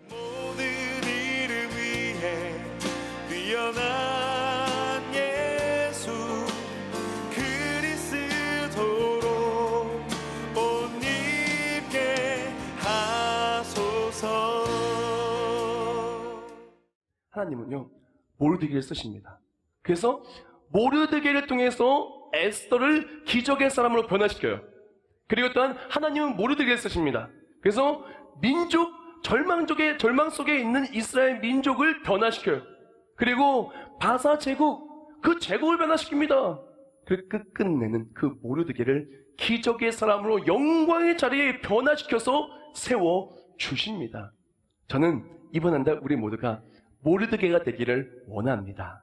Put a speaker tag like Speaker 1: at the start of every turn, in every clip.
Speaker 1: 모든 이름 위에 뛰어난 예수 그리스도로 옷 입게 하소서.
Speaker 2: 하나님은요, 모르드게를 쓰십니다. 그래서 모르드게를 통해서 에스더를 기적의 사람으로 변화시켜요. 그리고 또한 하나님은 모르드게를 쓰십니다. 그래서 절망 속에 있는 이스라엘 민족을 변화시켜요. 그리고 바사 제국, 그 제국을 변화시킵니다. 그 끝내는 그 모르드게를 기적의 사람으로 영광의 자리에 변화시켜서 세워주십니다. 저는 이번 한 달 우리 모두가 모르드게가 되기를 원합니다.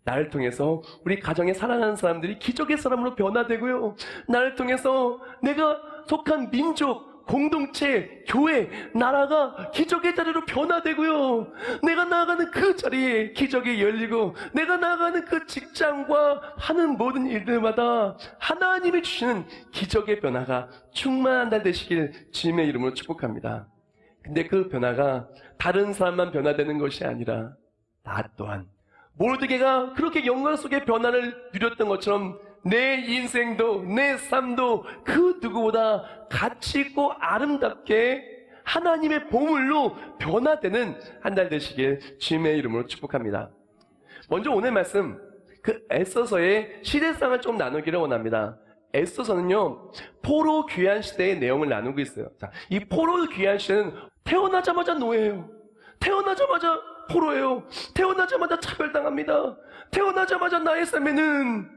Speaker 2: 나를 통해서 우리 가정에 사랑하는 사람들이 기적의 사람으로 변화되고요. 나를 통해서 내가 속한 민족, 공동체, 교회, 나라가 기적의 자리로 변화되고요. 내가 나아가는 그 자리에 기적이 열리고 내가 나아가는 그 직장과 하는 모든 일들마다 하나님이 주시는 기적의 변화가 충만한 날 되시길 주님의 이름으로 축복합니다. 근데 그 변화가 다른 사람만 변화되는 것이 아니라 나 또한 모르드게가 그렇게 영광 속의 변화를 누렸던 것처럼 내 인생도 내 삶도 그 누구보다 가치 있고 아름답게 하나님의 보물로 변화되는 한 달 되시길 주님의 이름으로 축복합니다. 먼저 오늘 말씀 그 에스더서의 시대상을 좀 나누기를 원합니다. 에스더서는요, 포로 귀환 시대의 내용을 나누고 있어요. 자, 이 포로 귀환 시대는 태어나자마자 노예예요. 태어나자마자 포로예요. 태어나자마자 차별당합니다. 태어나자마자 나의 삶에는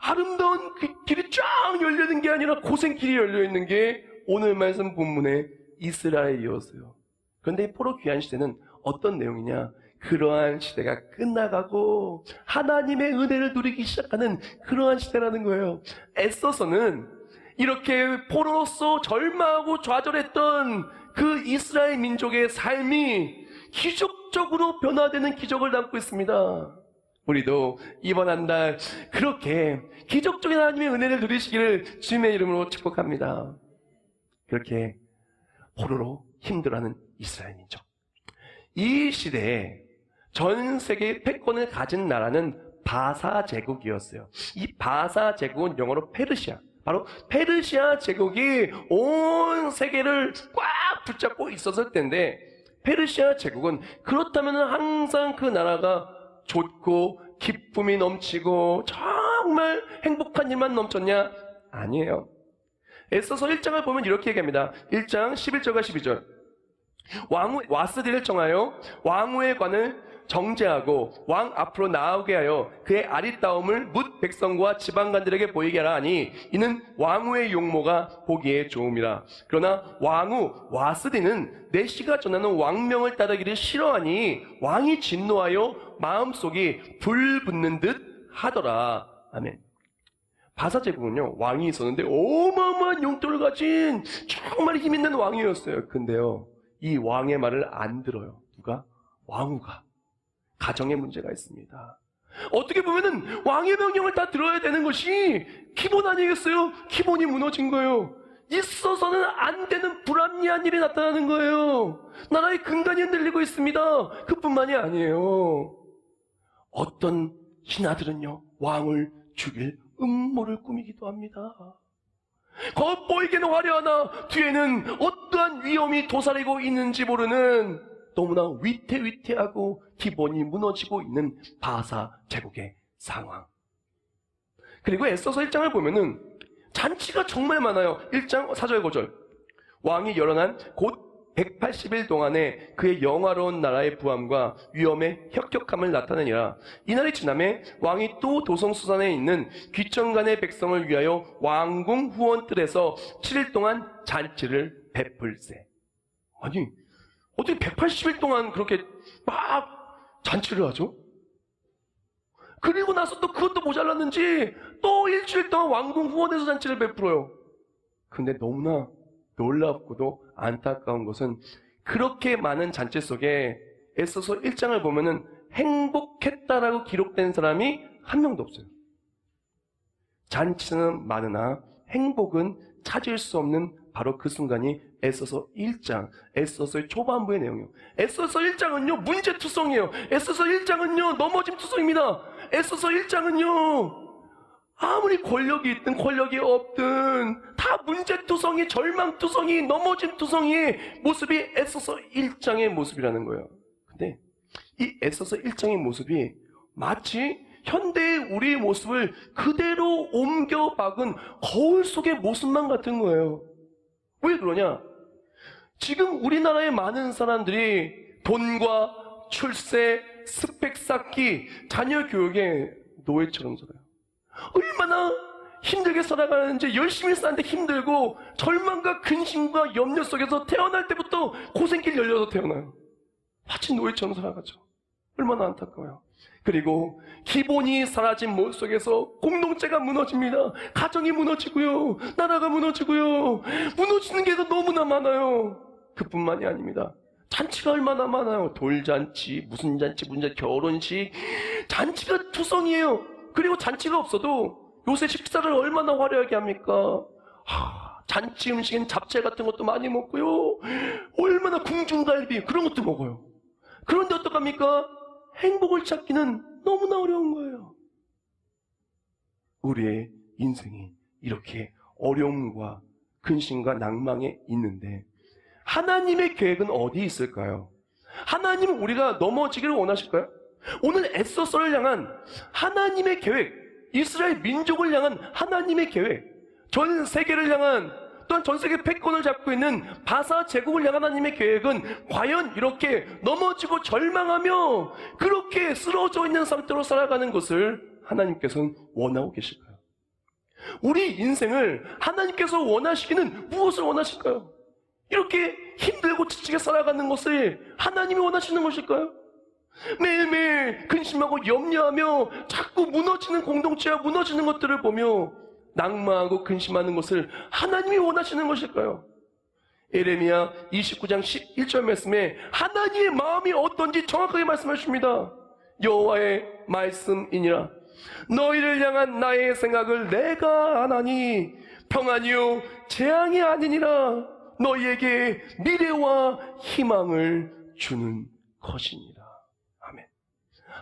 Speaker 2: 아름다운 길이 쫙 열려있는 게 아니라 고생길이 열려있는 게 오늘 말씀 본문의 이스라엘이었어요. 그런데 이 포로 귀환 시대는 어떤 내용이냐? 그러한 시대가 끝나가고 하나님의 은혜를 누리기 시작하는 그러한 시대라는 거예요. 에스더서는 이렇게 포로로서 절망하고 좌절했던 그 이스라엘 민족의 삶이 기적적으로 변화되는 기적을 담고 있습니다. 우리도 이번 한 달 그렇게 기적적인 하나님의 은혜를 누리시기를 주님의 이름으로 축복합니다. 그렇게 포로로 힘들어하는 이스라엘 민족. 이 시대에 전 세계 패권을 가진 나라는 바사 제국이었어요. 이 바사 제국은 영어로 페르시아. 바로 페르시아 제국이 온 세계를 꽉 붙잡고 있었을 텐데, 페르시아 제국은 그렇다면 항상 그 나라가 좋고 기쁨이 넘치고 정말 행복한 일만 넘쳤냐? 아니에요. 에스더서 1장을 보면 이렇게 얘기합니다. 1장 11절과 12절. 왕후 와스디를 정하여 왕후의 관을 정죄하고 왕 앞으로 나오게 하여 그의 아리따움을 뭇 백성과 지방간들에게 보이게 하라 하니 이는 왕후의 용모가 보기에 좋음이라. 그러나 왕후 와스디는 내시가 전하는 왕명을 따르기를 싫어하니 왕이 진노하여 마음속이 불 붙는 듯 하더라. 아멘. 바사 제국은요, 왕이 있었는데 어마어마한 용도를 가진 정말 힘 있는 왕이었어요. 근데요, 이 왕의 말을 안 들어요. 누가? 왕후가. 가정에 문제가 있습니다. 어떻게 보면은 왕의 명령을 다 들어야 되는 것이 기본 아니겠어요? 기본이 무너진 거예요. 있어서는 안 되는 불합리한 일이 나타나는 거예요. 나라의 근간이 흔들리고 있습니다. 그뿐만이 아니에요. 어떤 신하들은요, 왕을 죽일 음모를 꾸미기도 합니다. 겉보이기는 화려하나 뒤에는 어떠한 위험이 도사리고 있는지 모르는 너무나 위태위태하고 기본이 무너지고 있는 바사 제국의 상황. 그리고 에스더서 1장을 보면은 잔치가 정말 많아요. 1장 4절 5절. 왕이 열어난 곧 180일 동안에 그의 영화로운 나라의 부함과 위엄의 혁혁함을 나타내니라. 이날이 지나매 왕이 또 도성수산에 있는 귀천간의 백성을 위하여 왕궁 후원뜰에서 7일 동안 잔치를 베풀세. 아니, 어떻게 180일 동안 그렇게 막 잔치를 하죠? 그리고 나서 또 그것도 모자랐는지 또 일주일 동안 왕궁 후원에서 잔치를 베풀어요. 근데 너무나 놀랍고도 안타까운 것은 그렇게 많은 잔치 속에 에스더서 1장을 보면은 행복했다라고 기록된 사람이 한 명도 없어요. 잔치는 많으나 행복은 찾을 수 없는 바로 그 순간이 에스더서 1장, 에스더서의 초반부의 내용이에요. 에스더서 1장은요, 문제투성이에요. 에스더서 1장은요, 넘어짐 투성입니다. 에스더서 1장은요, 아무리 권력이 있든 권력이 없든 다 문제투성이, 절망투성이, 넘어짐투성이의 모습이 에스더서 1장의 모습이라는 거예요. 근데 이 에스더서 1장의 모습이 마치 현대의 우리의 모습을 그대로 옮겨 박은 거울 속의 모습만 같은 거예요. 왜 그러냐? 지금 우리나라의 많은 사람들이 돈과 출세, 스펙 쌓기, 자녀 교육에 노예처럼 살아요. 얼마나 힘들게 살아가는지, 열심히 사는데 힘들고 절망과 근심과 염려 속에서 태어날 때부터 고생길 열려서 태어나요. 마치 노예처럼 살아가죠. 얼마나 안타까워요. 그리고 기본이 사라진 모습 속에서 공동체가 무너집니다. 가정이 무너지고요. 나라가 무너지고요. 무너지는 게 너무나 많아요. 그뿐만이 아닙니다. 잔치가 얼마나 많아요. 돌잔치, 무슨 잔치, 결혼식, 잔치가 투성이에요. 그리고 잔치가 없어도 요새 식사를 얼마나 화려하게 합니까? 잔치 음식엔 잡채 같은 것도 많이 먹고요. 얼마나 궁중갈비 그런 것도 먹어요. 그런데 어떡합니까? 행복을 찾기는 너무나 어려운 거예요. 우리의 인생이 이렇게 어려움과 근심과 낭망에 있는데 하나님의 계획은 어디 있을까요? 하나님은 우리가 넘어지기를 원하실까요? 오늘 에스더서를 향한 하나님의 계획, 이스라엘 민족을 향한 하나님의 계획, 전 세계를 향한, 또한 전 세계 패권을 잡고 있는 바사 제국을 향한 하나님의 계획은 과연 이렇게 넘어지고 절망하며 그렇게 쓰러져 있는 상태로 살아가는 것을 하나님께서는 원하고 계실까요? 우리 인생을 하나님께서 원하시기는 무엇을 원하실까요? 이렇게 힘들고 지치게 살아가는 것을 하나님이 원하시는 것일까요? 매일매일 근심하고 염려하며 자꾸 무너지는 공동체와 무너지는 것들을 보며 낭망하고 근심하는 것을 하나님이 원하시는 것일까요? 에레미야 29장 11절 말씀에 하나님의 마음이 어떤지 정확하게 말씀하십니다. 여호와의 말씀이니라. 너희를 향한 나의 생각을 내가 아나니 평안이요 재앙이 아니니라. 너희에게 미래와 희망을 주는 것이니라. 아멘.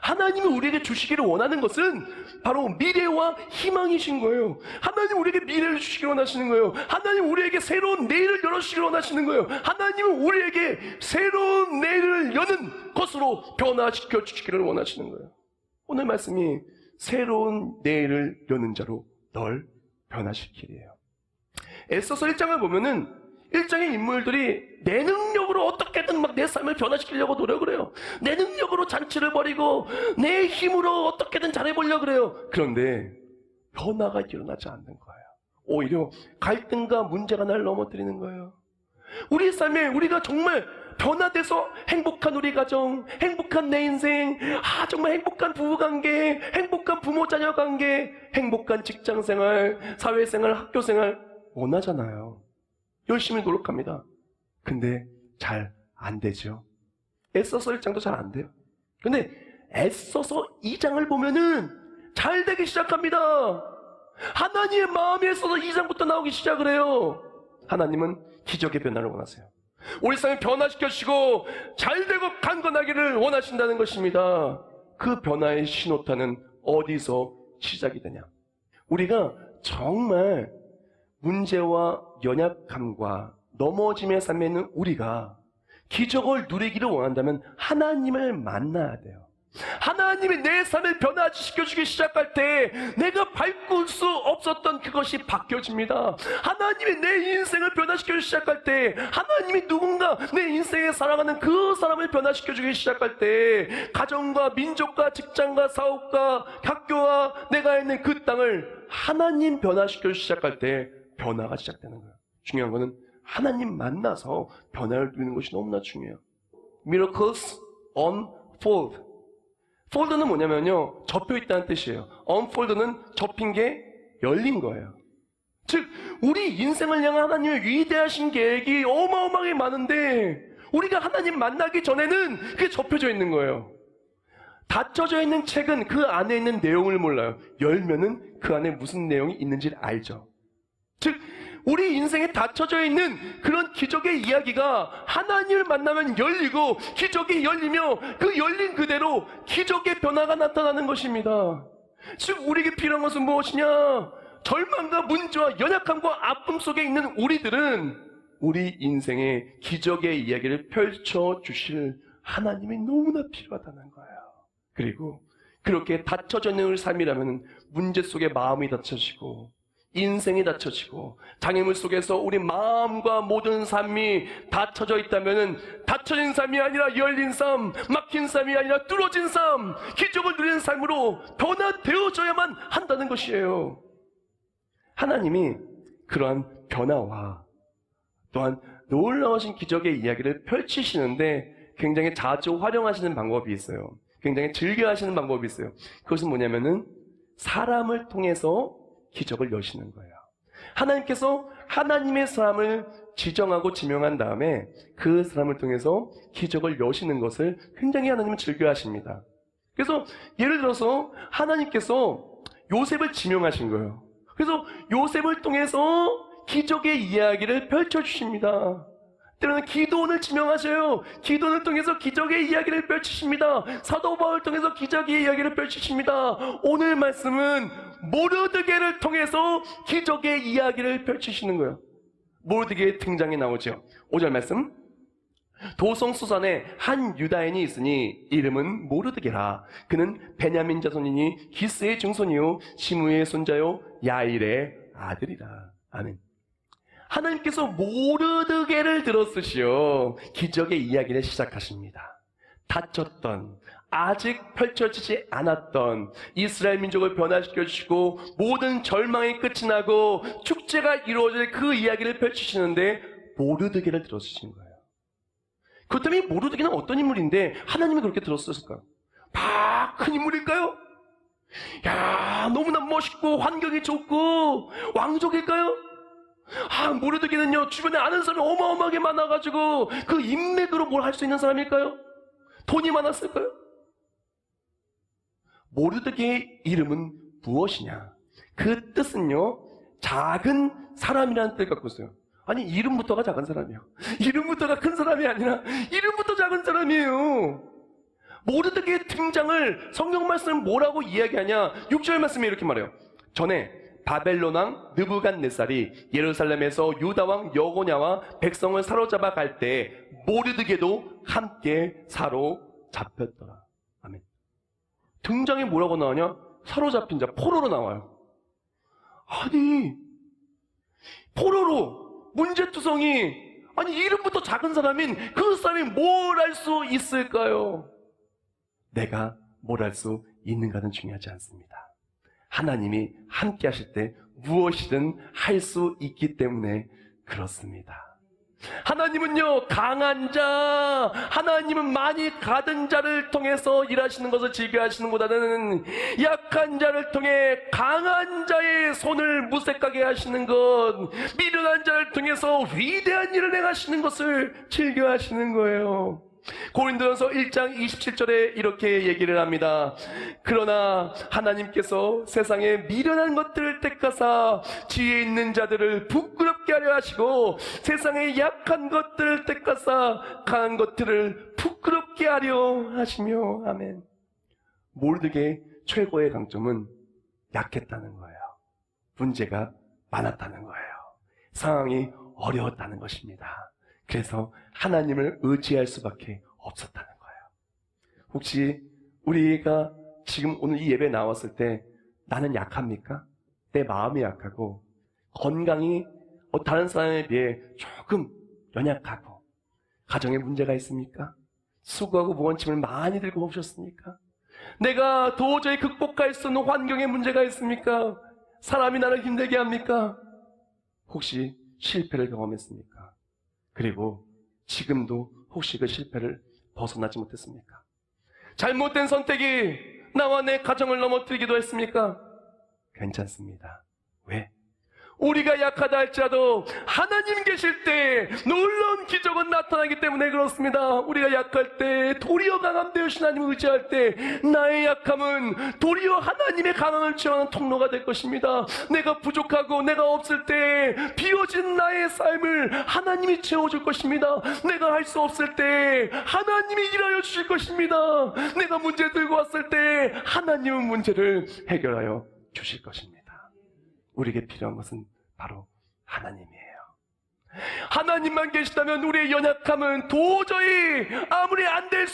Speaker 2: 하나님이 우리에게 주시기를 원하는 것은 바로 미래와 희망이신 거예요. 하나님 우리에게 미래를 주시기를 원하시는 거예요. 하나님 우리에게 새로운 내일을 열어주시기를 원하시는 거예요. 하나님은 우리에게 새로운 내일을 여는 것으로 변화시켜 주시기를 원하시는 거예요. 오늘 말씀이 새로운 내일을 여는 자로 널 변화시키리에요. 에스더서 1장을 보면은 1장의 인물들이 내 능력으로 어떻게든 막 내 삶을 변화시키려고 노력을 해요. 내 능력으로 잔치를 벌이고 내 힘으로 어떻게든 잘해보려고 그래요. 그런데 변화가 일어나지 않는 거예요. 오히려 갈등과 문제가 날 넘어뜨리는 거예요. 우리 삶에 우리가 정말 변화돼서 행복한 우리 가정, 행복한 내 인생, 정말 행복한 부부관계, 행복한 부모자녀 관계, 행복한 직장생활, 사회생활, 학교생활 원하잖아요. 열심히 노력합니다. 근데 잘 안 되죠. 에스더서 1장도 잘 안 돼요. 근데 에스더서 2장을 보면은 잘 되기 시작합니다. 하나님의 마음이 에스더서 2장부터 나오기 시작을 해요. 하나님은 기적의 변화를 원하세요. 우리 삶을 변화시켜주시고 잘되고 강건하기를 원하신다는 것입니다. 그 변화의 신호탄은 어디서 시작이 되냐? 우리가 정말 문제와 연약함과 넘어짐의 삶에 있는 우리가 기적을 누리기를 원한다면 하나님을 만나야 돼요. 하나님이 내 삶을 변화시켜주기 시작할 때 내가 바꿀 수 없었던 그것이 바뀌어집니다. 하나님이 내 인생을 변화시켜주기 시작할 때, 하나님이 누군가 내 인생에 살아가는 그 사람을 변화시켜주기 시작할 때, 가정과 민족과 직장과 사업과 학교와 내가 있는 그 땅을 하나님 변화시켜주기 시작할 때 변화가 시작되는 거예요. 중요한 거는 하나님 만나서 변화를 누리는 것이 너무나 중요해요. Miracles unfold. 폴드는 뭐냐면요, 접혀있다는 뜻이에요. unfold는 접힌 게 열린 거예요. 즉 우리 인생을 향한 하나님의 위대하신 계획이 어마어마하게 많은데 우리가 하나님 만나기 전에는 그게 접혀져 있는 거예요. 닫혀져 있는 책은 그 안에 있는 내용을 몰라요. 열면은 그 안에 무슨 내용이 있는지를 알죠. 즉 우리 인생에 닫혀져 있는 그런 기적의 이야기가 하나님을 만나면 열리고, 기적이 열리며 그 열린 그대로 기적의 변화가 나타나는 것입니다. 즉 우리에게 필요한 것은 무엇이냐? 절망과 문제와 연약함과 아픔 속에 있는 우리들은 우리 인생의 기적의 이야기를 펼쳐주실 하나님이 너무나 필요하다는 거예요. 그리고 그렇게 닫혀져 있는 우리 삶이라면 문제 속에 마음이 닫혀지고 인생이 닫혀지고 장애물 속에서 우리 마음과 모든 삶이 닫혀져 있다면 닫혀진 삶이 아니라 열린 삶, 막힌 삶이 아니라 뚫어진 삶, 기적을 누리는 삶으로 변화되어져야만 한다는 것이에요. 하나님이 그러한 변화와 또한 놀라우신 기적의 이야기를 펼치시는데 굉장히 자주 활용하시는 방법이 있어요. 굉장히 즐겨 하시는 방법이 있어요. 그것은 뭐냐면은 사람을 통해서 기적을 여시는 거예요. 하나님께서 하나님의 사람을 지정하고 지명한 다음에 그 사람을 통해서 기적을 여시는 것을 굉장히 하나님은 즐겨 하십니다. 그래서 예를 들어서 하나님께서 요셉을 지명하신 거예요. 그래서 요셉을 통해서 기적의 이야기를 펼쳐주십니다. 때로는 기도원을 지명하셔요. 기도원을 통해서 기적의 이야기를 펼치십니다. 사도 바울을 통해서 기적의 이야기를 펼치십니다. 오늘 말씀은 모르드게를 통해서 기적의 이야기를 펼치시는 거예요. 모르드게의 등장이 나오죠. 5절 말씀. 도성수산에 한 유다인이 있으니 이름은 모르드게라. 그는 베냐민 자손이니 기스의 증손이요 시므의 손자요 야일의 아들이라. 아멘. 하나님께서 모르드게를 들었으시오. 기적의 이야기를 시작하십니다. 닫혔던, 아직 펼쳐지지 않았던 이스라엘 민족을 변화시켜 주시고 모든 절망이 끝이 나고 축제가 이루어질 그 이야기를 펼치시는데 모르드게를 들었으신 거예요. 그렇다면 모르드게는 어떤 인물인데 하나님이 그렇게 들었을까요? 막 큰 인물일까요? 야, 너무나 멋있고 환경이 좋고 왕족일까요? 모르드게는요, 주변에 아는 사람이 어마어마하게 많아가지고 그 인맥으로 뭘 할 수 있는 사람일까요? 돈이 많았을까요? 모르드게의 이름은 무엇이냐? 그 뜻은요, 작은 사람이라는 뜻을 갖고 있어요. 아니, 이름부터가 작은 사람이에요. 이름부터가 큰 사람이 아니라 이름부터 작은 사람이에요. 모르드게의 등장을 성경 말씀은 뭐라고 이야기하냐? 6절 말씀에 이렇게 말해요. 전에 바벨론 왕 느부갓네살이 예루살렘에서 유다 왕 여고냐와 백성을 사로잡아 갈 때 모르드게도 함께 사로잡혔더라. 아멘. 등장이 뭐라고 나오냐? 사로잡힌 자, 포로로 나와요. 아니, 포로로 문제투성이, 아니 이름부터 작은 사람인 그 사람이 뭘 할 수 있을까요? 내가 뭘 할 수 있는가는 중요하지 않습니다. 하나님이 함께 하실 때 무엇이든 할 수 있기 때문에 그렇습니다. 하나님은요, 강한 자, 하나님은 많이 가든 자를 통해서 일하시는 것을 즐겨 하시는 것보다는 약한 자를 통해 강한 자의 손을 무색하게 하시는 것, 미련한 자를 통해서 위대한 일을 행하시는 것을 즐겨 하시는 거예요. 고린도전서 1장 27절에 이렇게 얘기를 합니다. 그러나 하나님께서 세상에 미련한 것들을 택하사 지혜 있는 자들을 부끄럽게 하려 하시고 세상에 약한 것들을 택하사 강한 것들을 부끄럽게 하려 하시며. 아멘. 모르드게의 최고의 강점은 약했다는 거예요. 문제가 많았다는 거예요. 상황이 어려웠다는 것입니다. 그래서 하나님을 의지할 수밖에 없었다는 거예요. 혹시 우리가 지금 오늘 이 예배에 나왔을 때 나는 약합니까? 내 마음이 약하고 건강이 다른 사람에 비해 조금 연약하고 가정에 문제가 있습니까? 수고하고 무거운 짐을 많이 들고 오셨습니까? 내가 도저히 극복할 수 없는 환경에 문제가 있습니까? 사람이 나를 힘들게 합니까? 혹시 실패를 경험했습니까? 그리고 지금도 혹시 그 실패를 벗어나지 못했습니까? 잘못된 선택이 나와 내 가정을 넘어뜨리기도 했습니까? 괜찮습니다. 왜? 우리가 약하다 할지라도 하나님 계실 때 놀라운 기적은 나타나기 때문에 그렇습니다. 우리가 약할 때 도리어 강함 되신 하나님을 의지할 때 나의 약함은 도리어 하나님의 강함을 체험하는 통로가 될 것입니다. 내가 부족하고 내가 없을 때 비워진 나의 삶을 하나님이 채워줄 것입니다. 내가 할 수 없을 때 하나님이 일하여 주실 것입니다. 내가 문제 들고 왔을 때 하나님은 문제를 해결하여 주실 것입니다. 우리에게 필요한 것은 바로 하나님이에요. 하나님만 계시다면 우리의 연약함은 도저히 아무리 안 될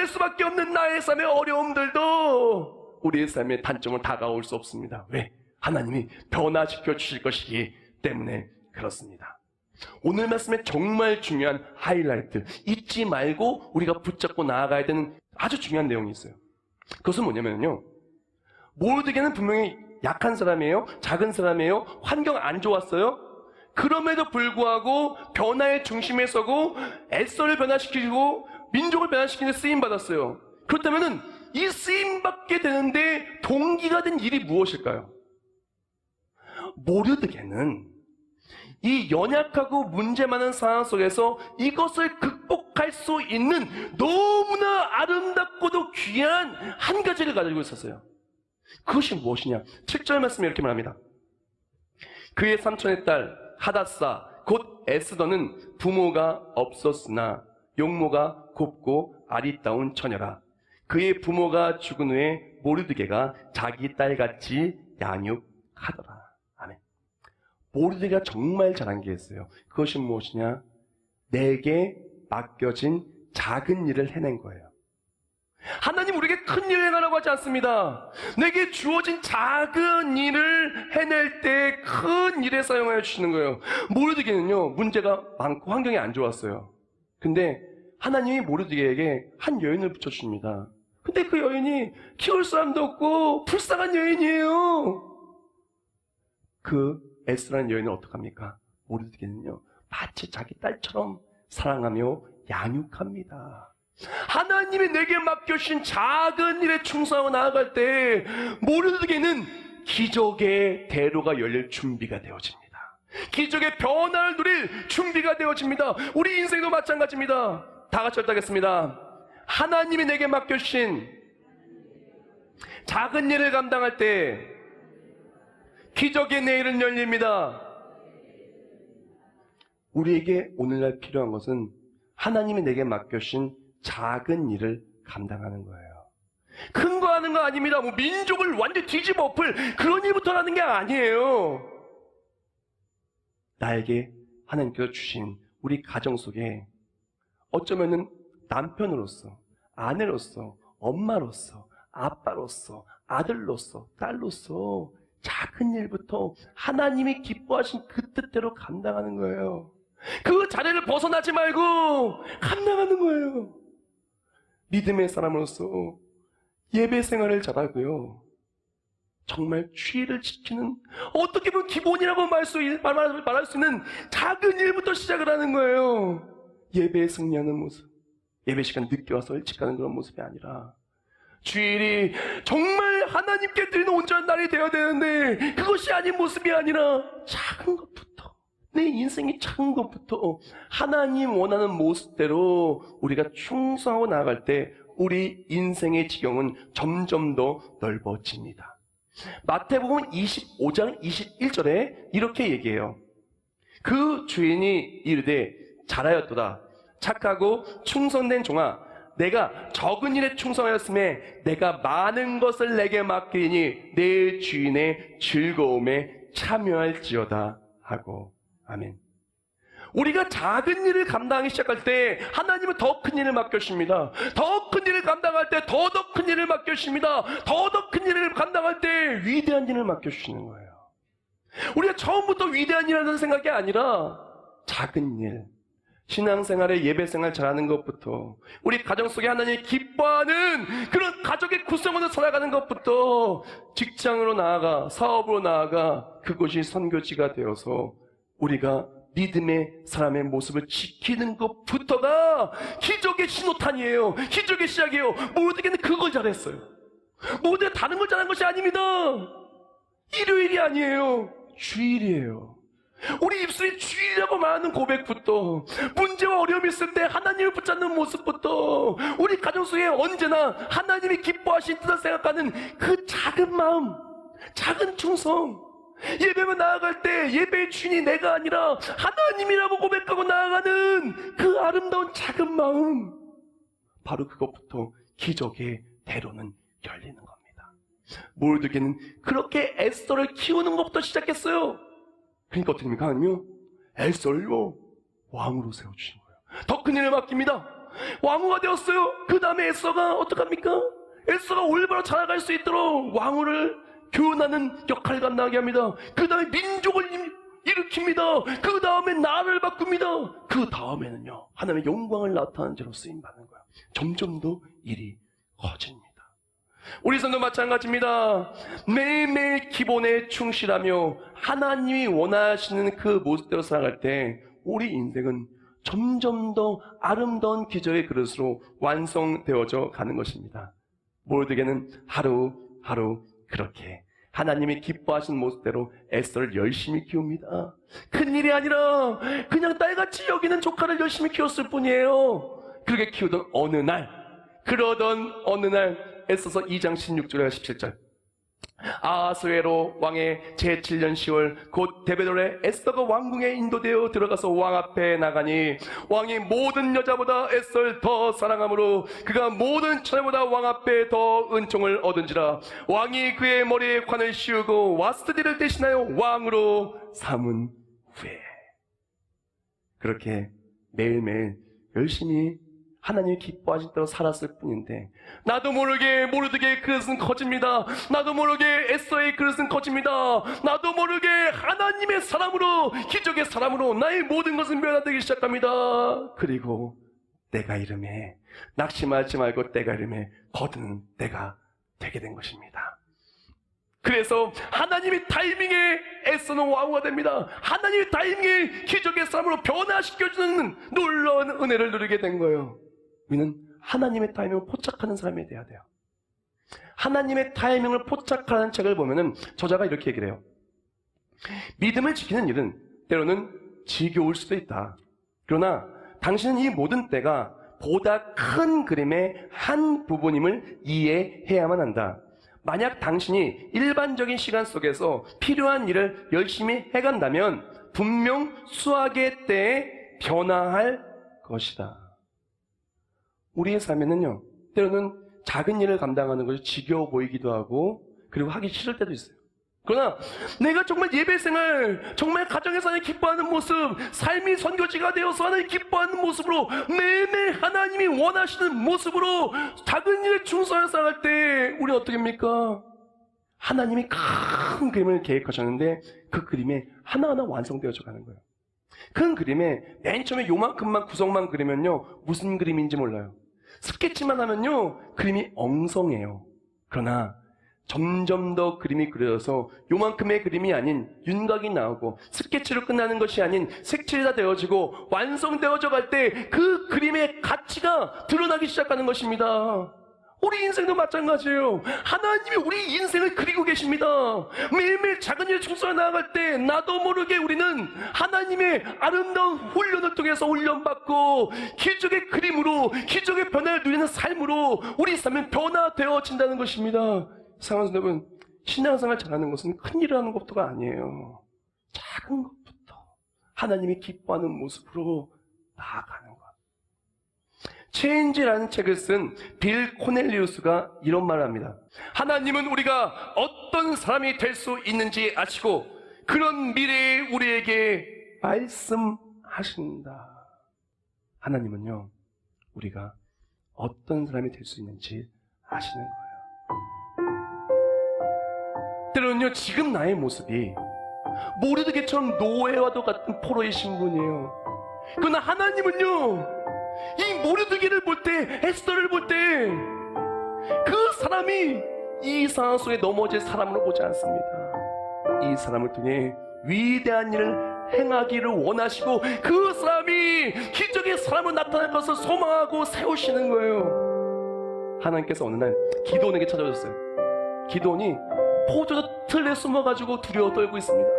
Speaker 2: 수밖에 없는 나의 삶의 어려움들도 우리의 삶의 단점을 다가올 수 없습니다. 왜? 하나님이 변화시켜 주실 것이기 때문에 그렇습니다. 오늘 말씀에 정말 중요한 하이라이트, 잊지 말고 우리가 붙잡고 나아가야 되는 아주 중요한 내용이 있어요. 그것은 뭐냐면요, 모르드게는 분명히 약한 사람이에요. 작은 사람이에요. 환경 안 좋았어요. 그럼에도 불구하고 변화의 중심에 서고 에스더를 변화시키고 민족을 변화시키는 데 쓰임받았어요. 그렇다면 이 쓰임받게 되는데 동기가 된 일이 무엇일까요? 모르드게는 이 연약하고 문제 많은 상황 속에서 이것을 극복할 수 있는 너무나 아름답고도 귀한 한 가지를 가지고 있었어요. 그것이 무엇이냐? 7절 말씀에 이렇게 말합니다. 그의 삼촌의 딸 하닷사 곧 에스더는 부모가 없었으나 용모가 곱고 아리따운 처녀라. 그의 부모가 죽은 후에 모르드게가 자기 딸같이 양육하더라. 아멘. 모르드게가 정말 잘한 게 있어요. 그것이 무엇이냐? 내게 맡겨진 작은 일을 해낸 거예요. 하나님 우리에게 큰 일을 행하라고 하지 않습니다. 내게 주어진 작은 일을 해낼 때 큰 일에 사용하여 주시는 거예요. 모르드게는요, 문제가 많고 환경이 안 좋았어요. 근데 하나님이 모르드게에게 한 여인을 붙여줍니다. 근데 그 여인이 키울 사람도 없고 불쌍한 여인이에요. 그 에스라는 여인은 어떡합니까? 모르드게는요, 마치 자기 딸처럼 사랑하며 양육합니다. 하나님이 내게 맡겨주신 작은 일에 충성하고 나아갈 때 모르드게는 기적의 대로가 열릴 준비가 되어집니다. 기적의 변화를 누릴 준비가 되어집니다. 우리 인생도 마찬가지입니다. 다 같이 읊겠습니다. 하나님이 내게 맡겨주신 작은 일을 감당할 때 기적의 내일은 열립니다. 우리에게 오늘날 필요한 것은 하나님이 내게 맡겨주신 작은 일을 감당하는 거예요. 큰 거 하는 거 아닙니다. 뭐 민족을 완전 뒤집어 엎을 그런 일부터 하는 게 아니에요. 나에게 하나님께서 주신 우리 가정 속에 어쩌면은 남편으로서, 아내로서, 엄마로서, 아빠로서, 아들로서, 딸로서 작은 일부터 하나님이 기뻐하신 그 뜻대로 감당하는 거예요. 그 자리를 벗어나지 말고 감당하는 거예요. 믿음의 사람으로서 예배 생활을 잘하고요, 정말 주의를 지키는, 어떻게 보면 기본이라고 말할 수 있는 작은 일부터 시작을 하는 거예요. 예배에 승리하는 모습, 예배 시간 늦게 와서 일찍 가는 그런 모습이 아니라 주일이 정말 하나님께 드리는 온전한 날이 되어야 되는데 그것이 아닌 모습이 아니라 작은 것부터, 내 인생이 작은 것부터 하나님 원하는 모습대로 우리가 충성하고 나아갈 때 우리 인생의 지경은 점점 더 넓어집니다. 마태복음 25장 21절에 이렇게 얘기해요. 그 주인이 이르되 잘하였도다. 착하고 충성된 종아, 내가 적은 일에 충성하였음에 내가 많은 것을 내게 맡기니 내 주인의 즐거움에 참여할지어다 하고. 아멘. 우리가 작은 일을 감당하기 시작할 때 하나님은 더 큰 일을 맡겨주십니다. 더 큰 일을 감당할 때 더 큰 일을 맡겨주십니다. 더 큰 일을 감당할 때 위대한 일을 맡겨주시는 거예요. 우리가 처음부터 위대한 일이라는 생각이 아니라 작은 일, 신앙생활에 예배생활 잘하는 것부터, 우리 가정 속에 하나님이 기뻐하는 그런 가족의 구성원을 살아가는 것부터, 직장으로 나아가 사업으로 나아가 그것이 선교지가 되어서 우리가 믿음의 사람의 모습을 지키는 것부터가 기적의 신호탄이에요. 기적의 시작이에요. 모르드게는 그걸 잘했어요. 모두가 다른 걸 잘한 것이 아닙니다. 일요일이 아니에요. 주일이에요. 우리 입술이 주의라고 말하는 고백부터, 문제와 어려움이 있을 때 하나님을 붙잡는 모습부터, 우리 가정 속에 언제나 하나님이 기뻐하신 뜻을 생각하는 그 작은 마음, 작은 충성, 예배만 나아갈 때 예배의 주인이 내가 아니라 하나님이라고 고백하고 나아가는 그 아름다운 작은 마음, 바로 그것부터 기적의 대로는 열리는 겁니다. 모르드게는 그렇게 에스더를 키우는 것부터 시작했어요. 그러니까 어떻게 됩니까? 하나님이요, 에스더를요 왕으로 세워주신 거예요. 더 큰 일을 맡깁니다. 왕후가 되었어요. 그 다음에 에스더가 어떡합니까? 에스더가 올바로 자라갈 수 있도록 왕후를 교훈하는 역할을 감당하게 합니다. 그 다음에 민족을 일으킵니다. 그 다음에 나라를 바꿉니다. 그 다음에는요, 하나님의 영광을 나타나는 자로 쓰임받는 거예요. 점점 더 일이 커집니다. 우리 삶도 마찬가지입니다. 매일매일 기본에 충실하며 하나님이 원하시는 그 모습대로 살아갈 때 우리 인생은 점점 더 아름다운 기적의 그릇으로 완성되어져 가는 것입니다. 모르드게는 하루하루 그렇게 하나님이 기뻐하시는 모습대로 에스더를 열심히 키웁니다. 큰일이 아니라 그냥 딸같이 여기는 조카를 열심히 키웠을 뿐이에요. 그렇게 키우던 어느 날, 그러던 어느 날, 에스더서 2장 16절과 17절, 아하스웨로 왕의 제7년 10월 곧 데베돌에 에스더가 왕궁에 인도되어 들어가서 왕 앞에 나가니 왕이 모든 여자보다 에스더를 더 사랑하므로 그가 모든 처녀보다 왕 앞에 더 은총을 얻은지라. 왕이 그의 머리에 관을 씌우고 와스디를 대신하여 왕으로 삼은 후에, 그렇게 매일매일 열심히 하나님이 기뻐하실 대로 살았을 뿐인데, 나도 모르게 모르드게의 그릇은 커집니다. 나도 모르게 에스더의 그릇은 커집니다. 나도 모르게 하나님의 사람으로, 기적의 사람으로 나의 모든 것은 변화되기 시작합니다. 그리고 때가 이름에, 낙심하지 말고 때가 이름에 거두는 때가 되게 된 것입니다. 그래서 하나님의 타이밍에 에스더는 왕후가 됩니다. 하나님의 타이밍에 기적의 사람으로 변화시켜주는 놀라운 은혜를 누리게 된 거예요. 우리는 하나님의 타이밍을 포착하는 사람이 돼야 돼요. 하나님의 타이밍을 포착하는 책을 보면은 저자가 이렇게 얘기를 해요. 믿음을 지키는 일은 때로는 지겨울 수도 있다. 그러나 당신은 이 모든 때가 보다 큰 그림의 한 부분임을 이해해야만 한다. 만약 당신이 일반적인 시간 속에서 필요한 일을 열심히 해간다면 분명 수학의 때에 변화할 것이다. 우리의 삶에는요, 때로는 작은 일을 감당하는 것이 지겨워 보이기도 하고, 그리고 하기 싫을 때도 있어요. 그러나 내가 정말 예배생활, 정말 가정에서 하나님 기뻐하는 모습, 삶이 선교지가 되어서 하나님 기뻐하는 모습으로 매일매일 하나님이 원하시는 모습으로 작은 일에 충성해서 살아갈 때 우리는 어떻게 합니까? 하나님이 큰 그림을 계획하셨는데 그 그림에 하나하나 완성되어져 가는 거예요. 큰 그림에 맨 처음에 요만큼만 구성만 그리면요, 무슨 그림인지 몰라요. 스케치만 하면요, 그림이 엉성해요. 그러나 점점 더 그림이 그려져서 요만큼의 그림이 아닌 윤곽이 나오고, 스케치로 끝나는 것이 아닌 색칠이 다 되어지고 완성되어져 갈 때 그 그림의 가치가 드러나기 시작하는 것입니다. 우리 인생도 마찬가지예요. 하나님이 우리 인생을 그리고 계십니다. 매일매일 작은 일에 충성해 나아갈 때 나도 모르게 우리는 하나님의 아름다운 훈련을 통해서 훈련받고 기적의 그림으로, 기적의 변화를 누리는 삶으로 우리 삶은 변화되어진다는 것입니다. 사랑하는 여러분, 신앙생활 잘하는 것은 큰 일을 하는 것부터가 아니에요. 작은 것부터 하나님이 기뻐하는 모습으로 나아가는 것. 체인지라는 책을 쓴 빌 코넬리우스가 이런 말을 합니다. 하나님은 우리가 어떤 사람이 될 수 있는지 아시고 그런 미래에 우리에게 말씀하신다. 하나님은요, 우리가 어떤 사람이 될 수 있는지 아시는 거예요. 때로는요, 지금 나의 모습이 모르드게처럼 노예와도 같은 포로의 신분이에요. 그러나 하나님은요, 이 모르드게를 볼 때, 에스더를 볼 때 그 사람이 이 상황 속에 넘어질 사람으로 보지 않습니다. 이 사람을 통해 위대한 일을 행하기를 원하시고 그 사람이 기적의 사람으로 나타날 것을 소망하고 세우시는 거예요. 하나님께서 어느 날 기드온에게 찾아오셨어요. 기드온이 포도주 틀에 숨어가지고 두려워 떨고 있습니다.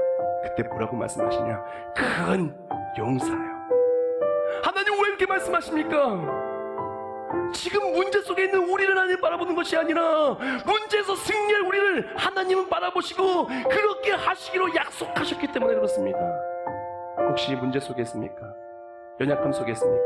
Speaker 2: 그때 뭐라고 말씀하시냐? 큰 용사요. 하나님 왜 이렇게 말씀하십니까? 지금 문제 속에 있는 우리를 하나님 바라보는 것이 아니라 문제에서 승리할 우리를 하나님은 바라보시고 그렇게 하시기로 약속하셨기 때문에 그렇습니다. 혹시 문제 속에 있습니까? 연약함 속에 있습니까?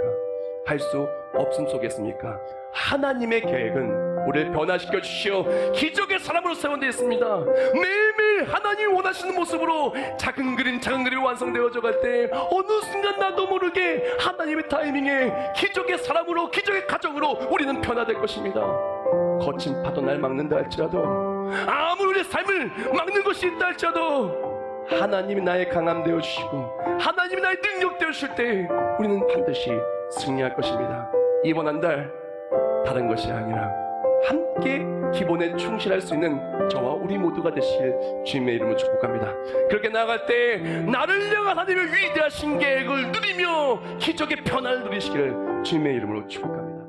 Speaker 2: 할 수 없음 속에 있습니까? 하나님의 계획은 우리를 변화시켜 주시어 기적의 사람으로 세운되어 있습니다. 매일매일 하나님이 원하시는 모습으로 작은 그림 완성되어져 갈 때 어느 순간 나도 모르게 하나님의 타이밍에 기적의 사람으로, 기적의 가정으로 우리는 변화될 것입니다. 거친 파도 날 막는다 할지라도, 아무리 우리의 삶을 막는 것이 있다 할지라도 하나님이 나의 강함 되어주시고 하나님이 나의 능력 되어주실 때 우리는 반드시 승리할 것입니다. 이번 한 달 다른 것이 아니라 함께 기본에 충실할 수 있는 저와 우리 모두가 되실 주님의 이름으로 축복합니다. 그렇게 나아갈 때 나를 향한 하나님의 위대하신 계획을 누리며 기적의 변화를 누리시기를 주님의 이름으로 축복합니다.